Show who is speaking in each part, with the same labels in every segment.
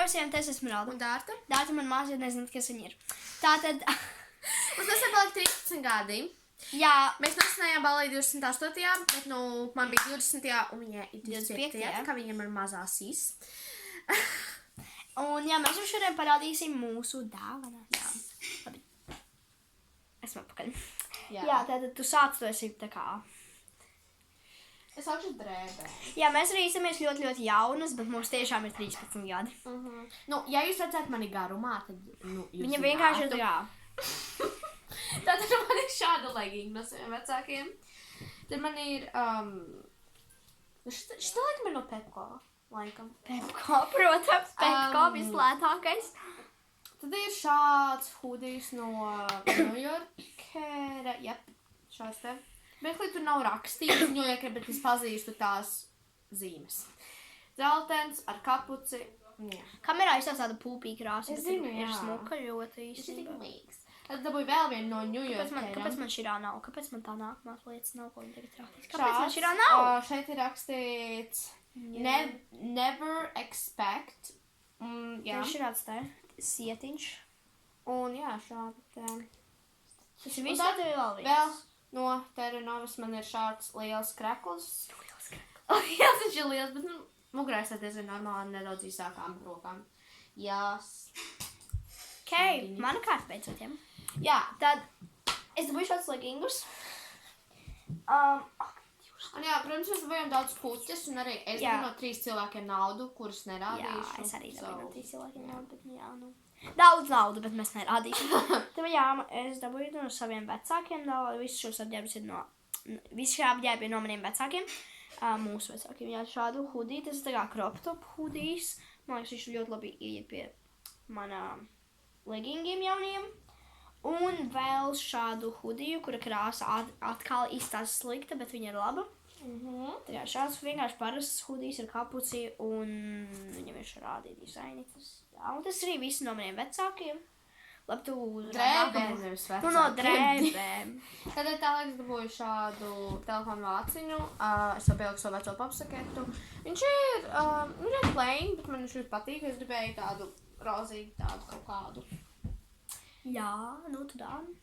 Speaker 1: Visiem tas esmu Rauda.
Speaker 2: Un Dārta?
Speaker 1: Dārta man māsīja, nezinu, kas viņa ir. Tātad...
Speaker 2: Mums nesen palika 13 gadi.
Speaker 1: Jā.
Speaker 2: Mēs nosinājām balēju 28. Bet, man bija 20. un viņai ir 25. Kā viņiem ir mazās īs.
Speaker 1: Un, jā, mēs jums šodien parādīsim mūsu dāvanas. Jā. Labi. Esmu apakaļ. Jā, tātad tu sāc, tu esi tā kā...
Speaker 2: Es sākšu drēbē.
Speaker 1: Jā, mēs arī esam ļoti jaunas, bet mums tiešām ir 13 gadi.
Speaker 2: Ja jūs redzētu mani garumā, tad,
Speaker 1: Viņa vienkārši ir tā kā...
Speaker 2: Tātad man ir šāda legging no saviem vecākiem. Tad man ir, šitā laikam ir no Pepko, laikam.
Speaker 1: Pepko, protams, Pepko vislētākais.
Speaker 2: Tad ir šāds hudijs no New Yorkera, šāds te. Meklī tur nav rakstīts New Yorkera, bet es pazīstu tās zīmes. Zeltens ar kapuci. Jā.
Speaker 1: Kamerā izstāv tāda pūpīga krāsa,
Speaker 2: Es zinu, jā.
Speaker 1: Ir smuka ļoti īstenībā.
Speaker 2: Tad dabūju vēl vienu no New Yorkera.
Speaker 1: Kāpēc man širā nav? Kāpēc man tā nākamās lietas nav, ko viņi tagad rādīs? Kāpēc man širā nav?
Speaker 2: Šeit ir rakstīts never expect. Jā.
Speaker 1: Ir širāds tā sietiņš.
Speaker 2: Un jā, šādi tā.
Speaker 1: Tas ir viss, tad ir vēl viens.
Speaker 2: Vēl no Terranovas man ir šāds liels krekls. Jā, tas ir liels, bet mugurā es diezgan normāli nedaudz īsākām rokām. Jās.
Speaker 1: Okay, mana kārta beidzot, jā.
Speaker 2: Jā.
Speaker 1: Tad es dabūju šādus leggingus.
Speaker 2: Un jā, protams, mēs dabūjām daudz puķes, un arī es dabūju no 3 cilvēkiem naudu, kurus nerādīšu.
Speaker 1: Jā, es arī dabūju no 3 cilvēkiem naudu, bet jā, daudz naudu, bet mēs nerādīšu. Tad jā, es dabūju no saviem vecākiem naudu, visi šos apģērbus ir visi šie apģērbi ir no maniem vecākiem. Mūsu vecākiem, jā, šādu hudiju, tas ir tā kā crop top hudijs. Man liekas, viņš ļoti labi iet pie manām leggingiem jauniem. Un vēl šādu hudiju, kura krāsa atkal izstāsta slikta, bet viņa ir laba. Tā kā šāds vienkārši parasts hudijs ar kapuci un viņam ir šādi dizaini. Un tas arī viss no maniem vecākiem. Labi, tu
Speaker 2: drēbēm nevis vecākiem.
Speaker 1: No drēbēm.
Speaker 2: Tad tālāk es dabūju šādu telefonu vāciņu. Es jau pieliku savu veco papsaketu. Viņš ir ļoti plain, bet man viņš ļoti patīk. Es gribēju tādu rozīgu, tādu kaut kādu.
Speaker 1: Jā, tu dāni.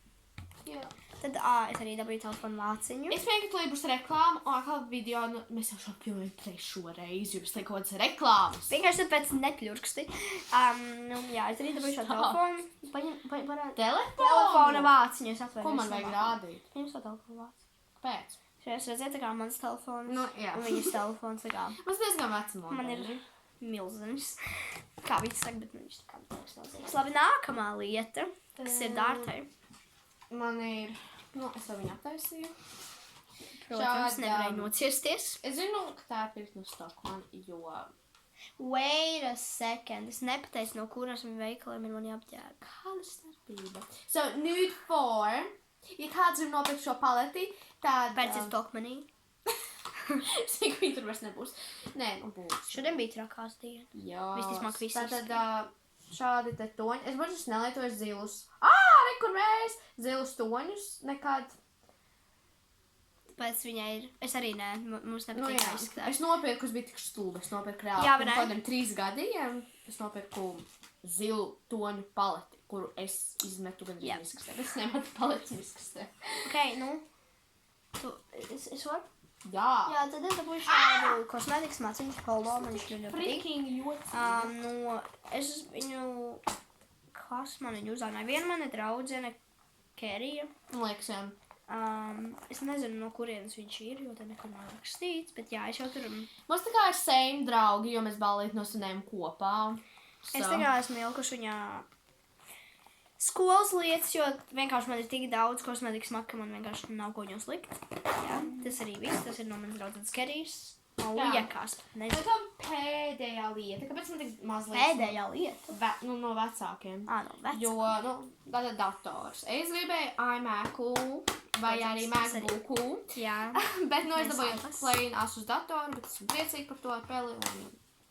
Speaker 2: Jā.
Speaker 1: Tad es arī dabūju telefonu vāciņu.
Speaker 2: Es vienkārši tur būs reklāma, un atkal video, mēs jau šo pilnīgi trešo reizi, jums te kaut kādas reklāmas.
Speaker 1: Vienkārši tāpēc nepļurksti. Jā, es arī dabūju šo telefonu. Telefona vāciņu, es atvainojos.
Speaker 2: Ko man vajag rādīt?
Speaker 1: Paņem šo telefonu vāciņu.
Speaker 2: Kāpēc?
Speaker 1: Šajās redzēt, tā kā mans telefons.
Speaker 2: Jā.
Speaker 1: Un viņas telefons, tā kā.
Speaker 2: Mums diezgan veca modeļi.
Speaker 1: Man ir milzenis. Kā viņš saka, bet viņš tā kā milzīgs. Labi, nākamā lieta, kas ir Dārtai.
Speaker 2: Man ir, es jau viņu attaisīju.
Speaker 1: Protams, nevarēju nociesties.
Speaker 2: Es zinu, ka tā ir pirkt no Stockman, jo...
Speaker 1: Wait a second. Es nepateicu, no kuras veikaliem ir mani apģērbi.
Speaker 2: Kāda starpība? So, Nude 4. Ja kāds ir nopirkt šo paleti, tad...
Speaker 1: Pēc Stockmanī.
Speaker 2: Es zinu, ka viņi tur vairs nebūs. Nē, būs.
Speaker 1: Šodien bija trakās diena.
Speaker 2: Jā.
Speaker 1: Visticamāk, visi
Speaker 2: Tātad šādi te toņi. Es varbūt nelietoju zilus. Kur mēs zilus toņus nekad.
Speaker 1: Tāpēc viņai ir... Es arī nē, mums nepatīk izskatāt.
Speaker 2: Es nopirku, es biju tik stulba. Es nopirku reāli.
Speaker 1: Jā,
Speaker 2: pirms kādiem 3 gadiem. Es nopirku zilu toņu paleti, kuru es izmetu gan izkastē. Es nematu paleti izkastē.
Speaker 1: Es varu?
Speaker 2: Jā.
Speaker 1: Jā, tad es dabūju šādu kosmētikas maciņu Polo. Man viņš ļoti patīk.
Speaker 2: Freaking jocīgi.
Speaker 1: Es viņu... Kas man viņu uzzināja? Viena mana draudzene, Kerija.
Speaker 2: Liekas, jā.
Speaker 1: Es nezinu, no kurienes viņš ir, jo te nekur nav rakstīts, bet jā, es jau tur...
Speaker 2: Mums tā kā ir same draugi, jo mēs balīt nosinējam kopā.
Speaker 1: Es tā kā esmu ielikuši viņā skolas lietas, jo vienkārši man ir tik daudz kosmētikas maka, man vienkārši nav ko viņos likt. Jā, tas arī viss, tas ir no manas draudzenes Kerijas. Liekas, nezinu.
Speaker 2: Tā pēdējā lieta. Kāpēc man tik maz lietas?
Speaker 1: Pēdējā lieta?
Speaker 2: No vecākiem.
Speaker 1: No vecākiem.
Speaker 2: Jo, tātad dators. Es gribēju iMac-u vai arī MacBook-u.
Speaker 1: Jā.
Speaker 2: Bet, es dabūju plain Asus datoru, bet esmu priecīgi par to peli.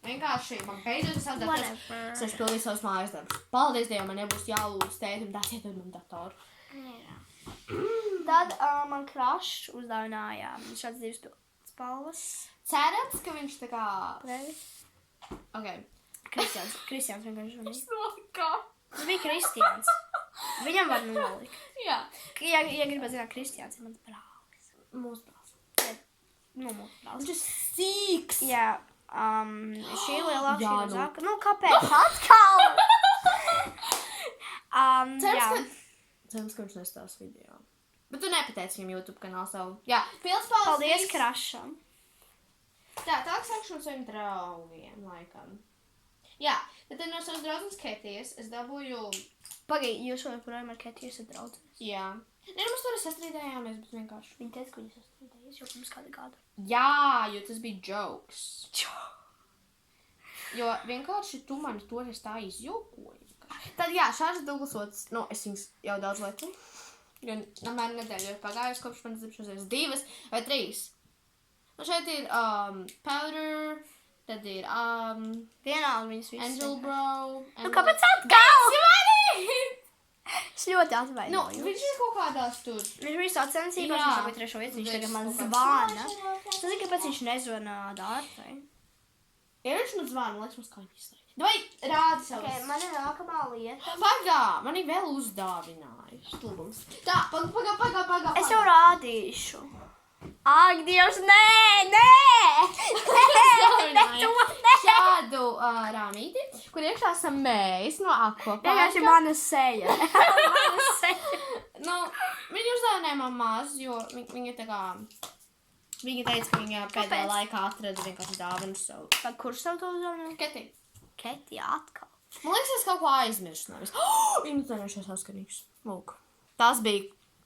Speaker 2: Vienkārši man beidzot savs dators. Es pildīju savus mājas darbus. Paldies Dievam, man nebūs jālūdz tētim, iedod man datoru.
Speaker 1: Jā. Tad man crush uzdāvināja šāds 2 spalvas.
Speaker 2: Cerams, ka viņš tā kā...
Speaker 1: Previ.
Speaker 2: Ok.
Speaker 1: Kristians vienkārši zvanīja.
Speaker 2: Smaka.
Speaker 1: Tas bija Kristians. Viņam var nolikt.
Speaker 2: Jā.
Speaker 1: Ja gribat zināt, Kristians ir mans brālis.
Speaker 2: Mūsu brālis.
Speaker 1: Mūsu brālis.
Speaker 2: Viņš ir sīks.
Speaker 1: Jā, šī lielāka,
Speaker 2: Jā,
Speaker 1: šī mazāka. Nu, kāpēc atkal? Jā.
Speaker 2: Cerams, ka viņš nestās video. Bet tu nepateici viņam YouTube kanālu savu. Jā, pilspaldies.
Speaker 1: Paldies Krašam.
Speaker 2: Tā, tālāk sākšu ar saviem draugiem, laikam. Jā, bet tad no savas draudzenes Ketijas es dabūju...
Speaker 1: Pagaid, jūs joprojām ar Ketiju esat draudzenes?
Speaker 2: Jā. Nē, mēs tur sastrīdējāmies, bet vienkārši...
Speaker 1: Viņa teica, ka jūs sastrīdējies jau pirms kāda gada.
Speaker 2: Jā, jo tas bija jokes. Jo vienkārši tu mani toreiz tā izjokoji. Tad jā, šāds Douglasots, nu, es viņas jau daudz lietu. Jo apmēram nedēļu ir pagājusi, kopš manas dzimšanas 2 vai 3. Nu, šeit ir Powder, tad ir
Speaker 1: Vienalga viņas visas.
Speaker 2: Angel Bro.
Speaker 1: Nu, kāpēc atkal?
Speaker 2: Zvanīt!
Speaker 1: Es ļoti
Speaker 2: Nu,
Speaker 1: atvainojos.
Speaker 2: viņš ir kaut kādās tur.
Speaker 1: Viņš bija sacensībās,
Speaker 2: Jā.
Speaker 1: viņš jau bija 3. vietas, viņš tagad man
Speaker 2: Viņš kaut
Speaker 1: zvana.
Speaker 2: kāds-
Speaker 1: Es nezinu, kāpēc viņš nezvana dārtai.
Speaker 2: Ja viņš man zvana, liekas mums kā viņi izslēgt. Vai rādi savus.
Speaker 1: Man ir nākamā lieta.
Speaker 2: Pagā, mani vēl uzdāvināja. Stulbums. Tā, pagā.
Speaker 1: Es jau rādīšu. Ak, Dievs, nē!
Speaker 2: Šādu rāmīti, kur iekšā esam mēs no Aquaparka.
Speaker 1: Vienkārši mana seja.
Speaker 2: Nu, viņa uzdāvināja man maz, jo viņa tā kā... Viņa teica, ka viņa pēdējā
Speaker 1: Kāpēc?
Speaker 2: laikā atrada vienkārši dāvinu savu.
Speaker 1: Tad kurš tev to uzdāvināja?
Speaker 2: Keti.
Speaker 1: Ketija atkal.
Speaker 2: Man liekas, es kaut ko aizmirstu no vis. Viņa uzdāvinājušās auskarīgs. Lūk. Tas bija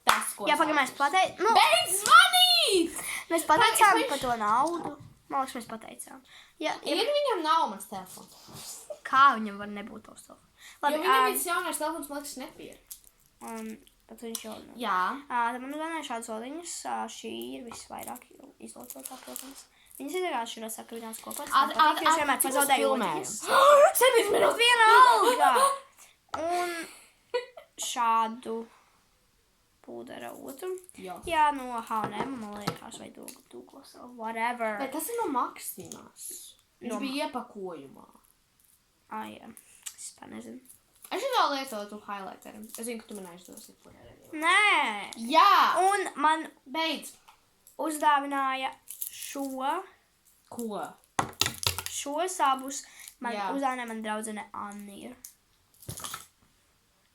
Speaker 2: tas, ko
Speaker 1: Jā, pagaid, mēs pateicām. Nu,
Speaker 2: Beidz zvanīt!
Speaker 1: mēs pateicām
Speaker 2: Pagaid, es
Speaker 1: par to naudu. Man liekas, mēs pateicām. Jā,
Speaker 2: Ja viņam nav mans telefons.
Speaker 1: kā viņam var nebūt tavs telefons?
Speaker 2: Jo viņam viss jaunais telefons, man liekas, nepir.
Speaker 1: Pat viņš jau nav.
Speaker 2: Jā.
Speaker 1: Tad man uzdāvināja šādas odiņas. Šī ir visvairāk izlototā, protams. Viņas ir vienkārši nosaka vienās kopā. Jūs vienmēr pazaudēju odiņas.
Speaker 2: 7 minūtes.
Speaker 1: Vienalga! Un šādu pūdera otru.
Speaker 2: Jā.
Speaker 1: Jā, no H&M, man liekas, vai Douglas, whatever.
Speaker 2: Bet tas ir no Maximas. Viņš
Speaker 1: No-
Speaker 2: bija iepakojumā.
Speaker 1: Jā. Es pat nezinu.
Speaker 2: Es šitā lietotu highlighteru. Es zinu, ka tu man aizdosi.
Speaker 1: Nē!
Speaker 2: Jā!
Speaker 1: Un man
Speaker 2: Beidz.
Speaker 1: uzdāvināja
Speaker 2: Ko?
Speaker 1: šos abus. Man
Speaker 2: Jā.
Speaker 1: uzdāvināja man draudzene Annija.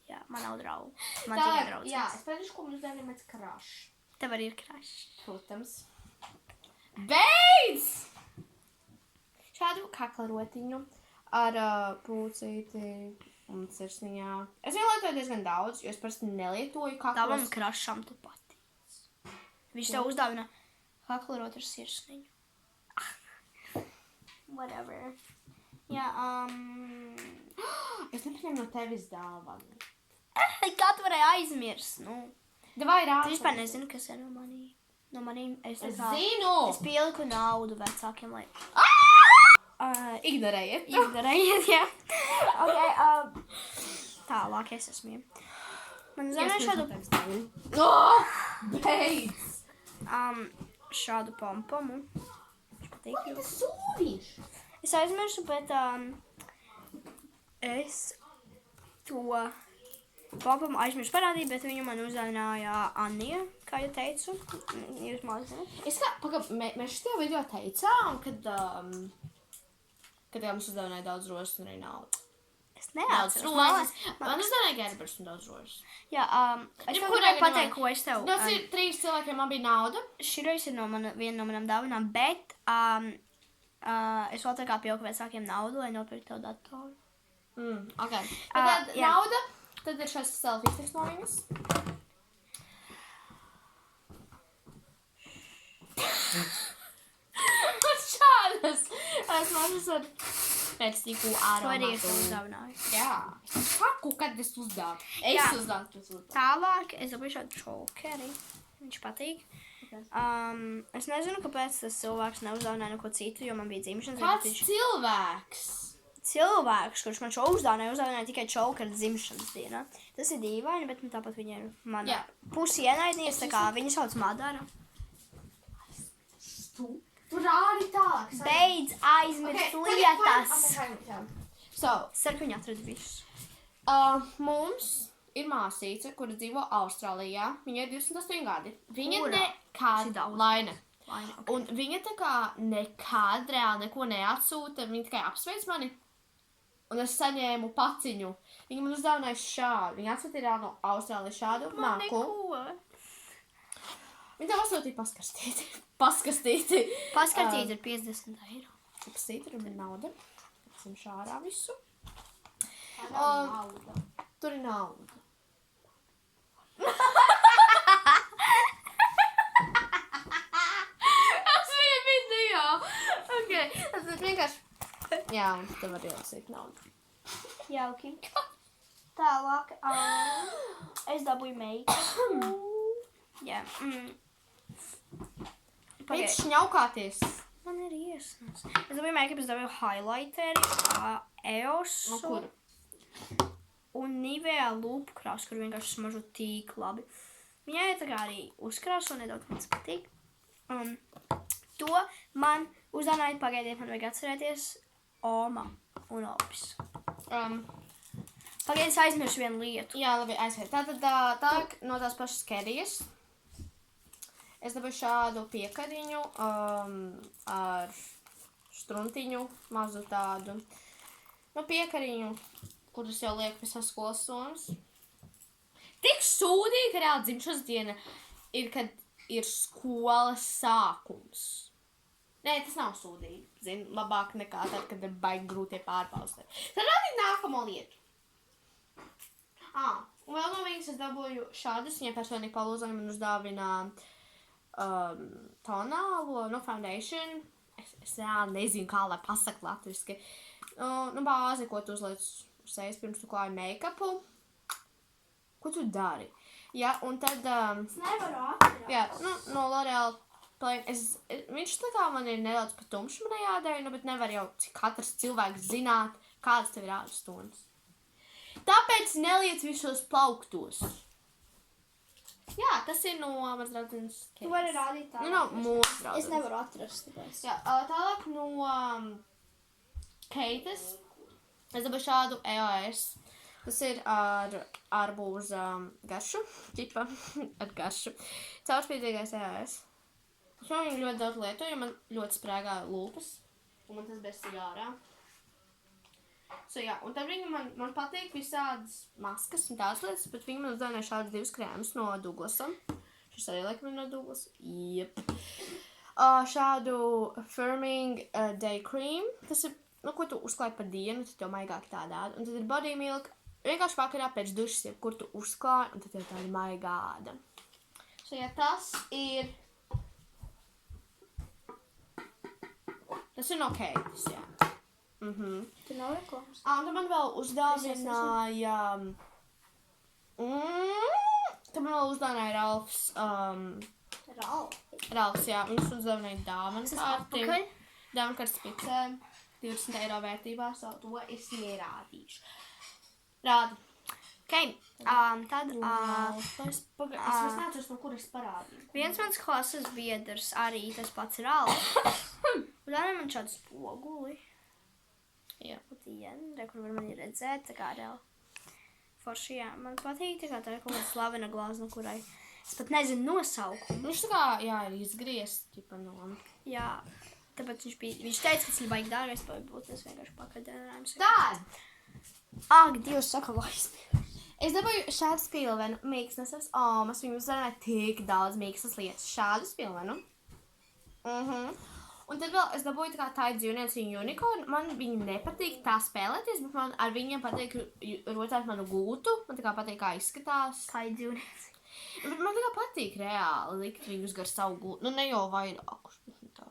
Speaker 1: Jā, man nav draugu. Man
Speaker 2: Tā
Speaker 1: tikai
Speaker 2: ir,
Speaker 1: draudzes.
Speaker 2: jā, es pēdēšu, ko mums dēļ mēs crush.
Speaker 1: Tev arī ir krašs.
Speaker 2: Protams. Beidz! Šādu kaklarotiņu ar pūcīti un sirsniņā. Es viņu lietoju diezgan daudz, jo es parasti nelietoju
Speaker 1: Tavam
Speaker 2: kaklos.
Speaker 1: krašam tu patīc. Viņš tev uzdāvina kaklarot ar sirsniņu. Whatever. Jā,
Speaker 2: Es nepaņēmu no tevis dāvanu.
Speaker 1: kā tu varēji aizmirst, nu?
Speaker 2: Davai
Speaker 1: Tu
Speaker 2: rādi.
Speaker 1: vispār nezinu, kas ir no manī. No manīm es tā
Speaker 2: Es
Speaker 1: kā...
Speaker 2: zinu!
Speaker 1: Es pieliku naudu vecākiem, lai...
Speaker 2: Ignorējiet.
Speaker 1: Izdarējiet, jā. Tālāk es esmu. Man zina šādu...
Speaker 2: Beidz!
Speaker 1: Šādu pompomu. Viņš patīk
Speaker 2: Tas
Speaker 1: jūs.
Speaker 2: sūdīš!
Speaker 1: Es aizmirsu, bet es to pompomu aizmirsu parādīt, bet viņu man uzdāvināja Annija, kā jau teicu. Jūs maz zināt.
Speaker 2: Es kā, mēs šitajā video teicām, kad mums uzdāvināja daudz rozes un arī naudu.
Speaker 1: Es
Speaker 2: Daudz
Speaker 1: neatceros.
Speaker 2: rozes. Man uzdāvināja Gerbers un daudz rozes.
Speaker 1: Jā, es
Speaker 2: Ja
Speaker 1: tev
Speaker 2: kurā
Speaker 1: gribēju
Speaker 2: gadījumā?
Speaker 1: pateikt, ko es tev...
Speaker 2: Tas ir 3 cilvēkiem, man bija nauda.
Speaker 1: Širais ir viena no manām dāvinām, bet es vēl tā kā pieaugu vecākiem naudu, lai nopirktu tev datoru.
Speaker 2: Ok. Tad
Speaker 1: jā.
Speaker 2: nauda, tad ir šis selfie no viņas. Šādas. Es mažas ar pēctīku
Speaker 1: To arī
Speaker 2: aromātu.
Speaker 1: es tev uzdāvināju.
Speaker 2: Jā. Es saku, kad es uzdāvu.
Speaker 1: Jā.
Speaker 2: Es uzdāvu, tu uzdāvu.
Speaker 1: Tālāk es dabūju šādu čokeri. Viņš patīk.
Speaker 2: Okay.
Speaker 1: Es nezinu, kāpēc tas cilvēks neuzdāvināja neko citu, jo man bija dzimšanas.
Speaker 2: Kāds
Speaker 1: Viņš
Speaker 2: cilvēks?
Speaker 1: cilvēks, kurš man šo uzdāvināja tikai čokeri dzimšanas dienā. Tas ir dīvaini, bet tāpat viņa ir mana
Speaker 2: Jā.
Speaker 1: pusi ienaidniece, tā kā viņa sauc Madara.
Speaker 2: Tu rādi tālāk.
Speaker 1: Beidz aizmirst lietas!
Speaker 2: So,
Speaker 1: Ceru, ka viņi atrada visus.
Speaker 2: mums ir māsīca, kura dzīvo Austrālijā. Viņa ir 28 gadi. Viņa
Speaker 1: Kura?
Speaker 2: nekad,
Speaker 1: Cik daudz?
Speaker 2: Laina.
Speaker 1: Okay.
Speaker 2: Un viņa tā kā nekad reāli neko neatsūta. Viņa tikai apsveic mani. Un es saņēmu paciņu. Viņa man uzdāvināja šādu. Viņa atsūtīja no Austrālijas šādu maku. Viņa tev atsūtīja paskastīti.
Speaker 1: Paskatīt ir 50 eiro.
Speaker 2: Pasīt, tur ir nauda. Esam šārā visu. Tur ir nauda. Tas bija video. Okay. Tas ir vienkārši. Jā, un tev var ielasīt naudu.
Speaker 1: Jauki. Tālāk. Es dabūju make. Jā.
Speaker 2: Pēc šņaukāties.
Speaker 1: Man ir iesnas. Es dabūju make-up, es dabūju highlighteri, EOS.
Speaker 2: No kur?
Speaker 1: Un Nivea lūpu krāsu, kur vienkārši smažu tīk labi. Viņai tā kā arī uzkrāso nedaudz, man patīk. To man uzdāvināja pagaidiet, man vajag atcerēties Oma un Opis. Pagaidiet, es aizmiršu vienu lietu.
Speaker 2: Jā, labi, aizvērt. Tālāk no tās pašas Kerijas. Es dabūju šādu piekariņu ar struntiņu, mazu tādu. No piekariņu, kurus jau liek pēc skolas somas. Tik sūdīgi, ka reāli dzimšanas diena ir, kad ir skolas sākums. Nē, tas nav sūdīgi. Zinu, labāk nekā tad, kad ir baigi grūtie pārbaustē. Tad rādīt nākamo lietu. Un vēl no viņas es dabūju šādus. Viņai personīgi palūzoja man uzdāvinā tonālo, foundation. Es reāli nezinu, kā lai pasaka latviski. Bāzi, ko tu uzliec uz sejas pirms tu klāji make-upu. Ko tu dari? Jā, un tad...
Speaker 1: Es nevaru atrast.
Speaker 2: Jā, no L'Oreal Plain. Viņš tā kā man ir nedaudz pat tumšs manai ādai, bet nevar jau katrs cilvēks zināt, kādas tev ir ādas tonas. Tāpēc neliec visos plauktos. Jā, tas ir no mans draudzens Keijas.
Speaker 1: Tu vari rādīt tā.
Speaker 2: No mūsu draudzens.
Speaker 1: Es nevaru atrast. Tāpēc.
Speaker 2: Jā, tālāk no Keitas. Es dabūju šādu EOS. Tas ir ar arbūza garšu. Ķipa ar garšu. Caurspīdīgais EOS. Es viņu ļoti daudz lietoju, jo man ļoti sprēgā lūpas. Un man tas bez sigārā. Un tad viņa man patīk visādas maskas un tādas lietas, bet viņa man uzdāvināja šādus 2 krēmus no Douglasam. Šis arī laikam ir no Douglas. Jep. Šādu Firming Day Cream. Tas ir, ko tu uzklāji pa dienu, tad tev maigāk tāda āda. Un tad ir Body Milk. Vienkārši vakarā pēc dušas, kur tu uzklāji, un tad tev tāda maigā āda. Tas ir... Tas ir no Keitas, jā.
Speaker 1: Tu nav reklāmas.
Speaker 2: Un tad man vēl uzdāvināja... Tad man vēl uzdāvināja Ralfs. Ralfs, jā. Viņš uzdāvināja dāvankarti. Dāvankarti spicē. 20 eiro vērtībā. To es nerādīšu. Rādi.
Speaker 1: Okay. Tad...
Speaker 2: Es neatceros, no kur es parādīju.
Speaker 1: Viens mans klases biedrs arī tas pats Ralfs. Uzdāvināja man šādu spoguli.
Speaker 2: Jā.
Speaker 1: Kur var mani redzēt, tā kā reāli forši, jā. Man patīk, tā ir kaut kāda slavena glāzna, kurai es pat nezinu nosaukumu.
Speaker 2: Viņš tā kā, jā, ir izgriezt, ķipa no.
Speaker 1: Jā, tāpēc viņš teica, ka tas ir baigi dārgais, būtu es vienkārši pakaļdēnājums.
Speaker 2: Tād!
Speaker 1: Ak, Dievs saka, laisni.
Speaker 2: Es dabūju šādu spilvenu, mīksnesas omas, viņu uzdāvināja tik daudz mīksnes lietas. Šādu spilvenu. Un tad vēl es dabūju tā kā tā dzīvnieci unicorn. Man viņi nepatīk tā spēlēties, bet man ar viņiem patīk rotāt manu gūtu. Man tā kā patīk, kā izskatās.
Speaker 1: Tā ir dzīvnieci.
Speaker 2: Bet man tā kā patīk reāli likt viņus gar savu gūtu. Nu, ne jau vairākus, bet tā.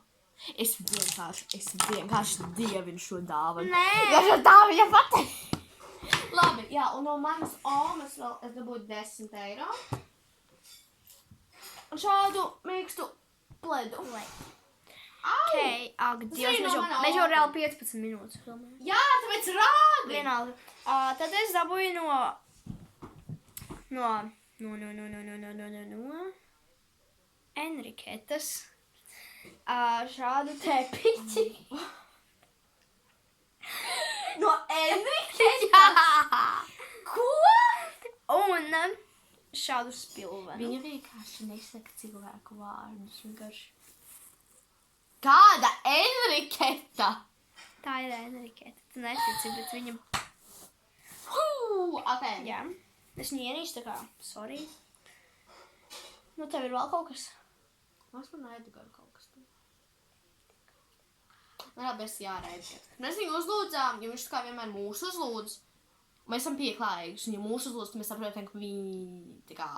Speaker 2: Es vienkārši dievinu šo dāvanu.
Speaker 1: Nē!
Speaker 2: Ja šo dāvanu, ja patīk! Labi, jā, un no manas omas vēl es dabūju 10 eiro. Un šādu mīkstu pledu.
Speaker 1: Okay, ak, Dievs, mēs jau reāli 15 minūtes filmējam.
Speaker 2: Jā, tāpēc rādi!
Speaker 1: Vienalga. Tad es dabūju no Enriketas šādu tepiķi.
Speaker 2: No Enriketas! Ko?
Speaker 1: Un šādu spilvenu.
Speaker 2: Viņa vienkārši nesaka cilvēku vārdus vienkārši. Kāda Enriketa?
Speaker 1: Tā ir Enriketa. Tu netici, bet viņa...
Speaker 2: Ok.
Speaker 1: Jā. Es viņu ienīstu tā kā, sorry. Nu, tev ir vēl kaut kas?
Speaker 2: Mums man Edgara kaut kas tur. Labi, es jāraidīt. Mēs viņu uzlūdzām, jo viņš kā vienmēr mūs uzlūdz. Mēs esam pieklājīgi, un ja mūs uzlūdz, tad mēs saprotam, ka viņi tā kā...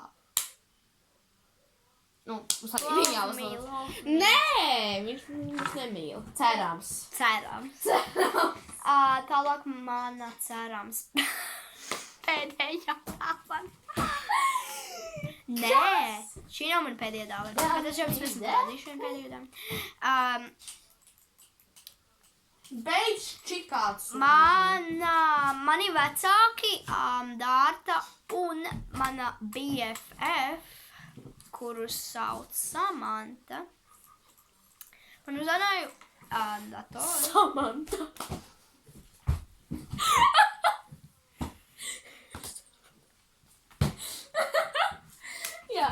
Speaker 2: Nu, mums arī viņa jāuzlūdz. Nē, viņš nemīl. Cerams.
Speaker 1: Tālāk mana cerams. Pēdējā dāvana. Nē, šī nav mana pēdējā dāvana. Bet es jau esmu parādījuši vienu pēdējo dāvanu.
Speaker 2: Beidz čikāts.
Speaker 1: Mani vecāki, Dārta un mana BFF, kurus sauc Samanta, man uzzvanīja datoru.
Speaker 2: Samanta.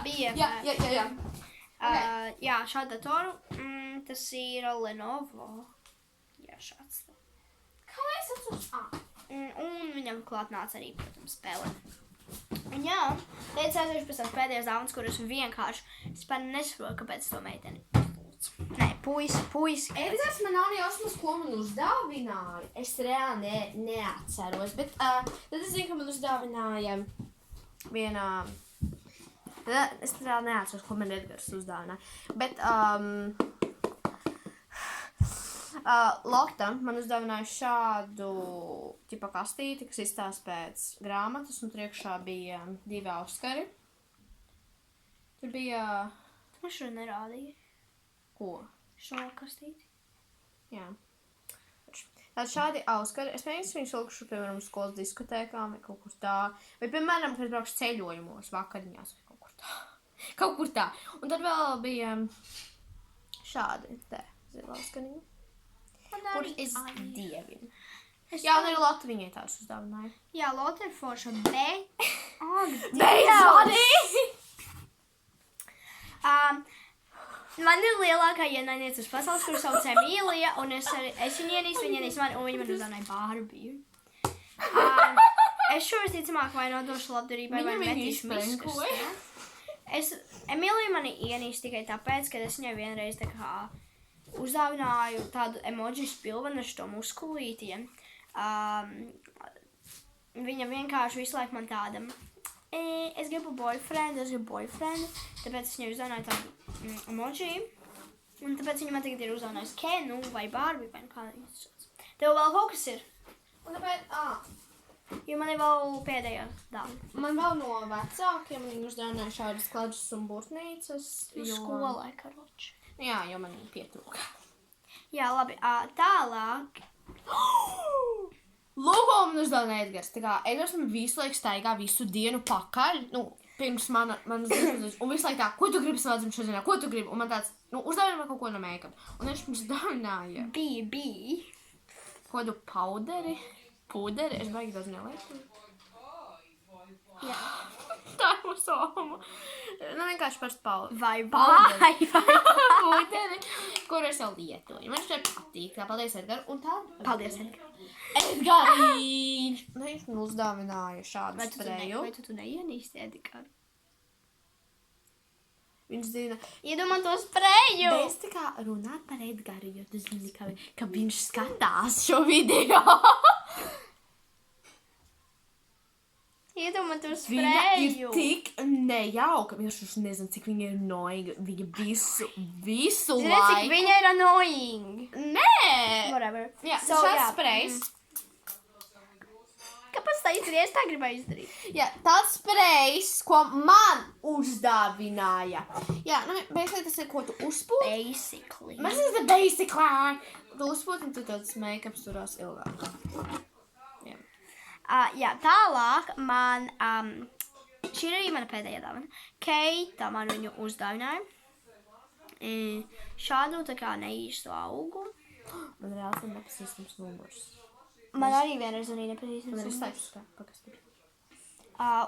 Speaker 1: BFF.
Speaker 2: Jā.
Speaker 1: Jā, šādu datoru, tas ir Lenovo. Jā, šāds.
Speaker 2: Kā es atceros?
Speaker 1: Un viņam klāt nāca arī, protams, spēle. Un jā, teicu aizviešu pēc tās pēdējās dāvanas, kuras vienkārši spēr nesaprotu, kāpēc to meiteni lūdzu. Nē, puisi.
Speaker 2: Edgars man nav jausmas, ko man uzdāvināja. Es reāli neatceros, bet tad es zinu, ka man uzdāvināja vienā... Es reāli neatceros, ko man Edgars uzdāvināja. Bet Lotta man uzdāvināja šādu tipa kastīti, kas izstās pēc grāmatas, un priekšā bija 2 Oskari. Tur bija...
Speaker 1: Tu man šo nerādīji?
Speaker 2: Ko?
Speaker 1: Šo kastīti?
Speaker 2: Jā. Tātad šādi Oskari, es mēģināšu viņus ilgšu, piemēram, skolas diskotēkām vai kaut kur tā. Vai, piemēram, kad braukšu ceļojumos, vakariņās vai kaut kur tā. Kaut kur tā. Un tad vēl bija šādi te zila Oskariņa. Kur es dievinu. Jā, un arī Lotta viņai tādus uzdāvināja.
Speaker 1: Jā, Lotta ir forša, bet... Man ir lielākā ienaidniece uz pasaules, kuru sauc Emīlija, un es viņu ienīstu, viņa ienīstu mani, un viņa man uzdāvināja Barbiju. Es šo visticamāk vai nodošu labdarībai, vai metīšu miskastē. Emīlija mani ienīst tikai tāpēc, ka es viņai vienreiz tā kā uzdāvināju tādu emoji spilvenu ar šo muskulītiem. Viņa vienkārši visu laiku man tāda, es gribu boyfriendu, tāpēc es viņai uzdāvināju tādu emoji. Un tāpēc viņa man tagad ir uzdāvinājusi Kenu vai Barbie, vai kā viņas sauc. Tev vēl kaut kas ir?
Speaker 2: Un tāpēc,
Speaker 1: Jo man ir vēl pēdējā dāvana.
Speaker 2: man vēl no vecākiem viņi uzdāvināja šādas kladžas un burtnīcas.
Speaker 1: Skolai, karoči.
Speaker 2: Jā, jo man pietrūka.
Speaker 1: Jā, labi. Tālāk.
Speaker 2: Lūko man uzdāvināja Edgars. Tā kā Edgars man visu laiku staigā visu dienu pakaļ. Nu, pirms manas dienas. Un visu laiku tā, ko tu gribi savā dzimšanas dienā? Ko tu gribi? Un man tāds, uzdāvināja man kaut ko no make-up. Un viņš mums uzdāvināja.
Speaker 1: BB.
Speaker 2: Kodu puderi. Es baigi daudz nelieku.
Speaker 1: Jā.
Speaker 2: Tā ir mūsu oma. Vienkārši parasti
Speaker 1: Vai.
Speaker 2: puderi, kuru es jau lietoju. Man šķiet patīk. Tā, paldies, Edgar. Un tā?
Speaker 1: Paldies, Edgar.
Speaker 2: Edgariņš! Viņš man uzdāvināja šādu spreju.
Speaker 1: Vai tu neienīsti Edgaru?
Speaker 2: Viņš zina.
Speaker 1: Iedomā to spreju!
Speaker 2: Bez tā kā runāt par Edgaru, jo tu zini, ka viņš skatās šo video.
Speaker 1: Iedomā to
Speaker 2: Viņa ir
Speaker 1: spreju!
Speaker 2: tik nejauka. Viņš nezinu, cik viņa ir noiga. Viņa visu
Speaker 1: Zini, cik
Speaker 2: laiku.
Speaker 1: viņa ir annoying?
Speaker 2: Nē!
Speaker 1: Whatever.
Speaker 2: Jā,
Speaker 1: So,
Speaker 2: šāds
Speaker 1: jā.
Speaker 2: sprejs.
Speaker 1: Kāpēc tā izdarīja? Es tā gribēju izdarīt.
Speaker 2: Jā, tāds sprejs, ko man uzdāvināja. Jā, basically tas ir, ko tu uzpūti.
Speaker 1: Basically.
Speaker 2: Man tas ir basically. Tu uzpūti un tu tāds make-ups turās ilgāk. Jā.
Speaker 1: Jā, tālāk man, šī ir arī mana pēdējā dāvana. Keita man viņu uzdāvināja. Šādu tā kā neīstu augu.
Speaker 2: Man reāli ir nepazīstams numurs.
Speaker 1: Man arī vienreiz zvanīja
Speaker 2: Man ir
Speaker 1: nepazīstams.
Speaker 2: izslēgts pakastīt.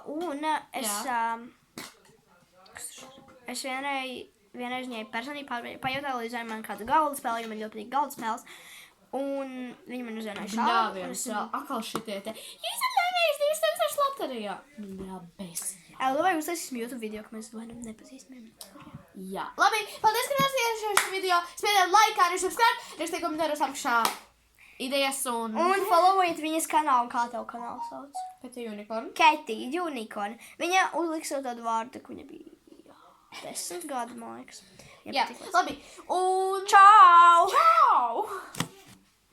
Speaker 1: Un es vienreiz viņai personīgi pajautāju, lai zināju man kādu galda spēli, jo man ļoti patīk galda spēles. Un viņi man uzzināja
Speaker 2: Jā,
Speaker 1: šādu.
Speaker 2: viens vēl atkal šitie te. Jūs esat laimējuši 200 loterijā. Jā, besijā.
Speaker 1: Vai uztaisīsim YouTube video, ka mēs zvanam nepazīstamiem?
Speaker 2: Jā. Labi, paldies, ka noskatījāties šo video. Spiediet like, arī subscribe. Rakstiet komentāros apakšā idejas un...
Speaker 1: Un followiet viņas kanālu, kā tev kanālu sauc?
Speaker 2: Pēc unicorn.
Speaker 1: Katie Unicorn. Viņa uzliks jau tādu vārdu, ka viņa bija 10 gadu, man liekas.
Speaker 2: Jā, labi. Un...
Speaker 1: Čau!
Speaker 2: Čau!